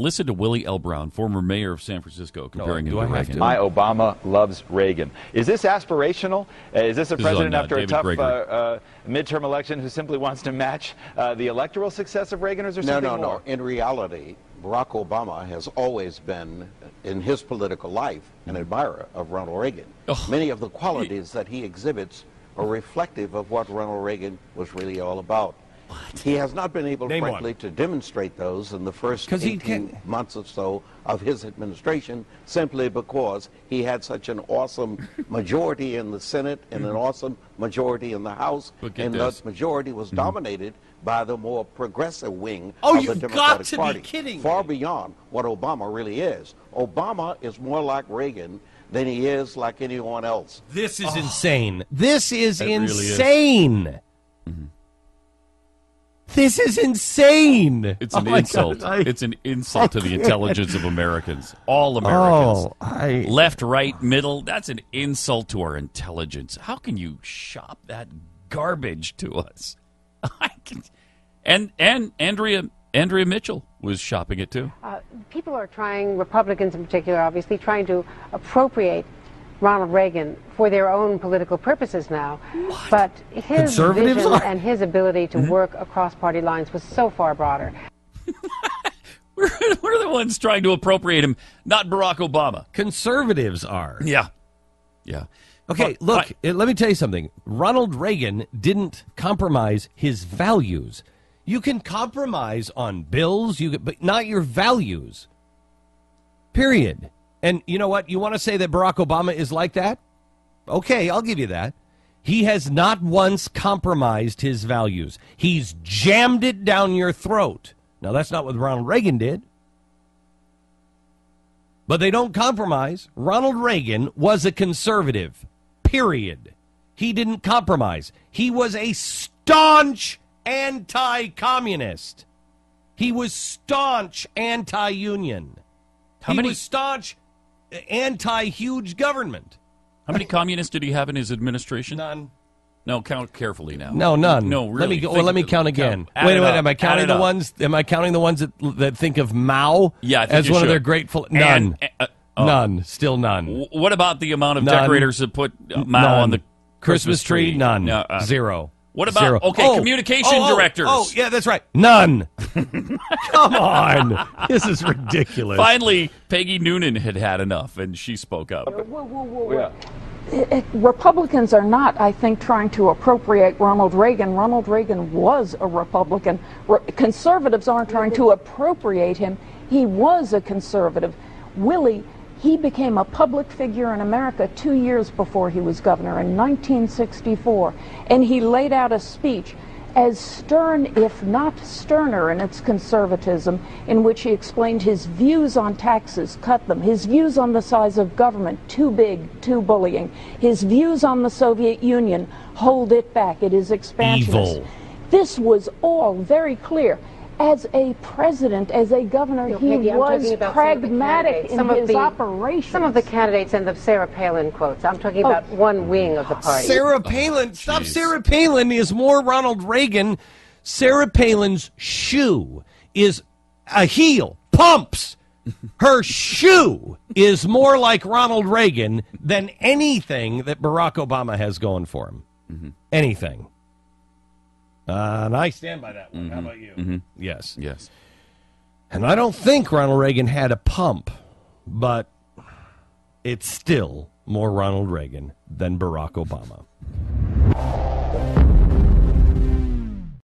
listen to Willie L. Brown, former mayor of San Francisco, comparing him to Reagan. My Obama loves Reagan. Is this aspirational? Is this a president after a tough midterm election who simply wants to match the electoral success of Reagan, or is there something more? No. In reality, Barack Obama has always been, in his political life, an admirer of Ronald Reagan. Many of the qualities that he exhibits are reflective of what Ronald Reagan was really all about. He has not been able, frankly, to demonstrate those in the first 18 months or so of his administration, simply because he had such an awesome majority in the Senate and an awesome majority in the House, and that majority was dominated by the more progressive wing of the Democratic Party. Be kidding far me. beyond what Obama really is. Obama is more like Reagan than he is like anyone else. This is insane. This is insane. Really is. This is insane. It's an insult. It's an insult to the intelligence of Americans. All Americans. Left, right, middle. That's an insult to our intelligence. How can you shop that garbage to us? And Andrea Mitchell was shopping it too. People are trying, Republicans in particular, obviously, trying to appropriate Ronald Reagan for their own political purposes now. What? But his vision and his ability to work across party lines was so far broader. We're the ones trying to appropriate him, not Barack Obama. Conservatives are. Yeah. Okay, look, let me tell you something. Ronald Reagan didn't compromise his values. You can compromise on bills, but not your values. Period. And you know what? You want to say that Barack Obama is like that? Okay, I'll give you that. He has not once compromised his values. He's jammed it down your throat. Now, that's not what Ronald Reagan did. But they don't compromise. Ronald Reagan was a conservative, period. He didn't compromise. He was a staunch anti-communist. He was staunch anti-union. He was staunch anti-huge government. How many communists did he have in his administration? None. No, count carefully now. No, none. No, really. Let me count again. Wait. Am I counting the ones? Am I counting the ones that think of Mao? Yeah, I think as you one should. of their grateful? None. None. Still none. What about the amount of decorators that put Mao on the Christmas tree? None. Zero. What about communication directors? Oh, yeah, that's right. None. Come on. This is ridiculous. Finally, Peggy Noonan had enough, and she spoke up. Whoa. Republicans are not, I think, trying to appropriate Ronald Reagan. Ronald Reagan was a Republican. Conservatives aren't trying to appropriate him. He was a conservative. Willie, he became a public figure in America 2 years before he was governor in 1964, and he laid out a speech as stern, if not sterner, in its conservatism, in which he explained his views on taxes, cut them, his views on the size of government, too big, too bullying, his views on the Soviet Union, hold it back, it is expansionist. Evil. This was all very clear. As a president, as a governor, he was pragmatic in his operations. Some of the candidates and the Sarah Palin quotes. I'm talking about one wing of the party. Sarah Palin. Stop. Sarah Palin is more Ronald Reagan. Sarah Palin's shoe is a heel. Pumps. Her shoe is more like Ronald Reagan than anything that Barack Obama has going for him. Mm-hmm. Anything. And I stand by that one. How about you? Mm-hmm. Yes. And I don't think Ronald Reagan had a pump, but it's still more Ronald Reagan than Barack Obama.